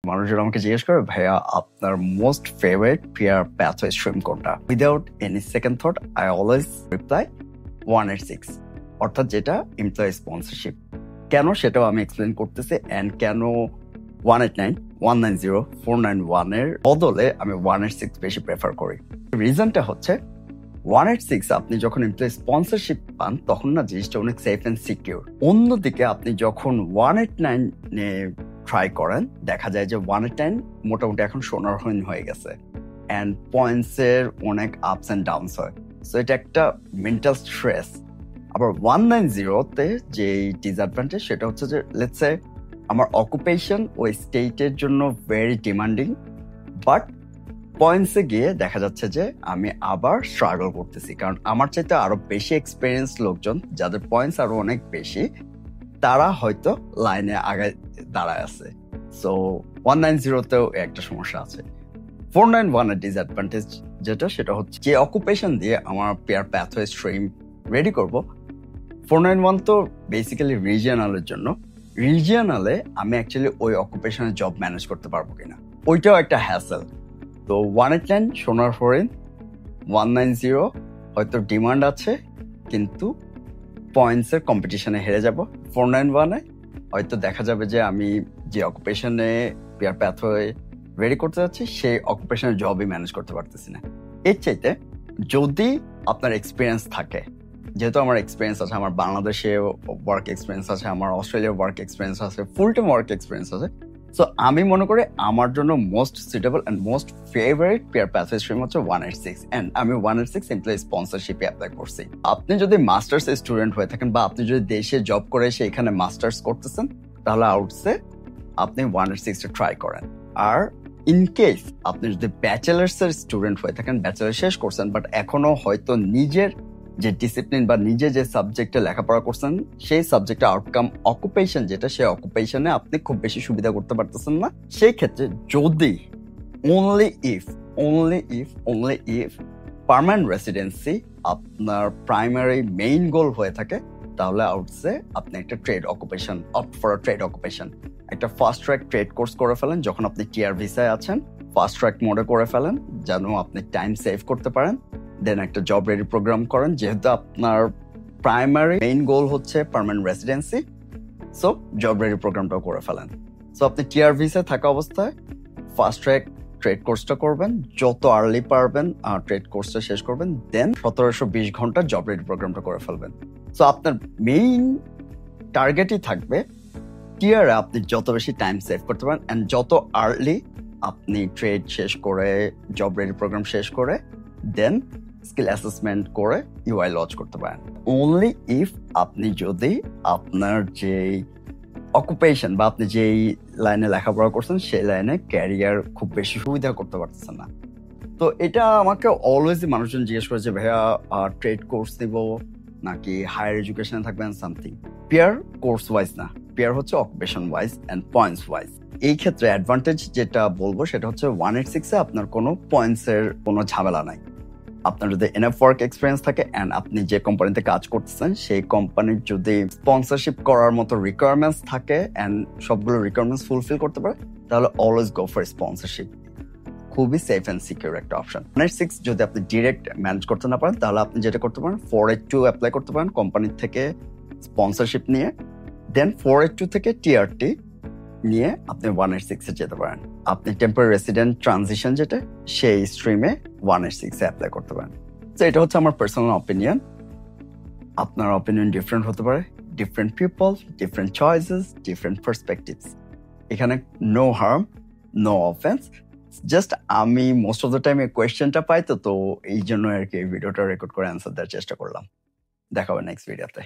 মানুষজন আমাকে জিজ্ঞেস করে, ভাইয়া আপনার most favourite PR pathway stream কোনটা? Without any second thought I always reply 186, অর্থাৎ যেটা এমপ্লয়ি স্পন্সরশিপ। কেন সেটাও আমি এক্সপ্লেন করতেছি, অ্যান্ড কেন 189, 190, 491 এর বদলে আমি 186 বেশি প্রেফার করি। রিজনটা হচ্ছে 186 আপনি যখন এমপ্লয়ি স্পন্সরশিপ পান তখন না জিনিসটা অনেক সেফ অ্যান্ড সিকিউর। অন্যদিকে আপনি যখন 189 এ ট্রাই করেন, দেখা যায় যে 189 মোটামুটি এখন সোনার হরিণ হয়ে গেছে, অ্যান্ড পয়েন্টস এর অনেক আপস অ্যান্ড ডাউনস হয়। সো এটা একটা মেন্টাল স্ট্রেস। আবার 190 তে যে ডিসঅ্যাডভান্টেজ সেটা হচ্ছে যে লেটস সে আমার অকুপেশন ওই স্টেটের জন্য ভেরি ডিমান্ডিং, বাট পয়েন্টসে গিয়ে দেখা যাচ্ছে যে আমি আবার স্ট্রাগল করতেছি, কারণ আমার চাইতে আরো বেশি এক্সপিরিয়েন্স লোকজন যাদের পয়েন্টস আরো অনেক বেশি, তারা হয়তো লাইনে আগে দাঁড়ায় আছে। সো 190তেও একটা সমস্যা আছে। 491 এর ডিসঅ্যাডভান্টেজ যেটা সেটা হচ্ছে যে অকুপেশন দিয়ে আমার পেয়ার প্যাথওয়ে স্ট্রিম রেডি করব, 491 তো বেসিক্যালি রিজিয়নালের জন্য। রিজিয়নালে আমি অ্যাকচুয়ালি ওই অকুপেশনের জব ম্যানেজ করতে পারবো কিনা ওইটাও একটা হ্যাসেল। তো 189 সোনার হরিণ, 190 হয়তো ডিমান্ড আছে কিন্তু পয়েন্টসের কম্পিটিশনে হেরে যাব। 491 হয়তো দেখা যাবে যে আমি যে অকুপেশনে পেয়ার প্যাথওয়ে রেডি করতে যাচ্ছি সেই অকুপেশনের জবই ম্যানেজ করতে পারতেছি না। এর চাইতে যদি আপনার এক্সপিরিয়েন্স থাকে, যেহেতু আমার এক্সপিরিয়েন্স আছে, আমার বাংলাদেশে ওয়ার্ক এক্সপিরিয়েন্স আছে, আমার অস্ট্রেলিয়ার ওয়ার্ক এক্সপিরিয়েন্স আছে, ফুল টাইম ওয়ার্ক এক্সপিরিয়েন্স আছে, সো আমি মনে করি আমার জন্য most suitable and most favourite pair pathway stream হচ্ছে 186, অ্যান্ড আমি 186 এমপ্লয়ি স্পন্সরশিপে অ্যাপ্লাই করছি। আপনি যদি মাস্টার্স স্টুডেন্ট হয়ে থাকেন বা আপনি যদি দেশে জব করে এসে এখানে মাস্টার্স করতেছেন, তাহলে আউটসে আপনি 186 ট্রাই করেন। আর ইন কেস আপনি যদি ব্যাচেলার্স এর স্টুডেন্ট হয়ে থাকেন, ব্যাচেলার শেষ করছেন বাট এখনো হয়তো নিজের যে ডিসিপ্লিন বা নিজে যে সাবজেক্টে লেখাপড়া করছেন সেই সাবজেক্টে আউটকাম অকুপেশন যেটা, সেই অকুপেশনে আপনি খুব বেশি সুবিধা করতে পারতেছেন না, সেই ক্ষেত্রে যদি only if পার্মানেন্ট রেসিডেন্সি আপনার প্রাইমারি মেইন গোল হয়ে থাকে, তাহলে আউটসে আপনি একটা trade occupation opt for trade occupation, একটা ফাস্ট ট্র্যাক ট্রেড কোর্স করে ফেলেন যখন আপনি টিআর ভিসায় আছেন, ফাস্ট ট্র্যাক মোডে করে ফেলেন যেন আপনি টাইম সেভ করতে পারেন। দেন একটা জব রেডি প্রোগ্রাম করেন, যেহেতু আপনার প্রাইমারি মেইন গোল হচ্ছে permanent residency, so job ready প্রোগ্রামটাও করে ফেলেন। সো আপনি টিআর ভিসায় থাকা অবস্থায় ফাস্ট ট্র্যাক ট্রেড কোর্সটা করবেন, যত আর্লি পারবেন ট্রেড কোর্সটা শেষ করবেন, দেন 1720 ঘন্টা জব রেডি প্রোগ্রামটা করে ফেলবেন। সো আপনার মেইন টার্গেটই থাকবে টিআরে আপনি যত বেশি টাইম সেভ করতে পারেন, অ্যান্ড যত আর্লি আপনি ট্রেড শেষ করে জব রেডি প্রোগ্রাম শেষ করে দেন স্কিল অ্যাসেসমেন্ট করে ইউআই লঞ্চ করতে পারেন। অনলি ইফ আপনি যদি আপনার যে অকুপেশন বা আপনি যেই লাইনে লেখাপড়া করছেন সেই লাইনে ক্যারিয়ার খুব বেশি সুবিধা করতে পারতেছেন না। তো এটা আমাকে অলওয়েজ মানুষজন জিজ্ঞেস করে যে ভাইয়া ট্রেড কোর্স নিব নাকি হায়ার এডুকেশনে থাকবেন সামথিং। পেয়ার কোর্স ওয়াইজ না, পেয়ার হচ্ছে occupation wise and points wise. এই ক্ষেত্রে অ্যাডভান্টেজ যেটা বলবো সেটা হচ্ছে 186 আপনার কোনো পয়েন্টসের কোনো ঝামেলা নাই। আপনার যদি এনএফ ওয়ার্ক এক্সপিরিয়েন্স থাকে অ্যান্ড আপনি যে কোম্পানিতে কাজ করতেছেন সেই কোম্পানির যদি স্পন্সরশিপ করার মতো রিকোয়ারমেন্টস থাকে অ্যান্ড সবগুলো রিকোয়ারমেন্টস ফুলফিল করতে পারে, তাহলে অলওয়েজ গো ফর স্পন্সরশিপ। খুবই সেফ অ্যান্ড সিকিউর একটা অপশন। 186 যদি আপনি ডিরেক্ট ম্যানেজ করতে না পারেন, তাহলে আপনি যেটা করতে পারেন 482 অ্যাপ্লাই করতে পারেন কোম্পানির থেকে স্পন্সরশিপ নিয়ে, দেন 482 থেকে টিআরটি নিয়ে আপনি 186 যেতে পারেন। আপনি টেম্পোরারি রেসিডেন্ট ট্রানজিশন যেটা সেই স্ট্রিমে 186 অ্যাপ্লাই করতে পারেন। তো এটা হচ্ছে আমার পার্সোনাল অপিনিয়ন। আপনার অপিনিয়ন ডিফারেন্ট হতে পারে, different people, different choices, different perspectives. এখানে no harm, no offence, just আমি মোস্ট অফ দ্য টাইম এই কোয়েশ্চেনটা পাই, তো এই জন্য আর কি এই ভিডিওটা রেকর্ড করে অ্যান্সার দেওয়ার চেষ্টা করলাম। দেখা হবে নেক্সট ভিডিওতে।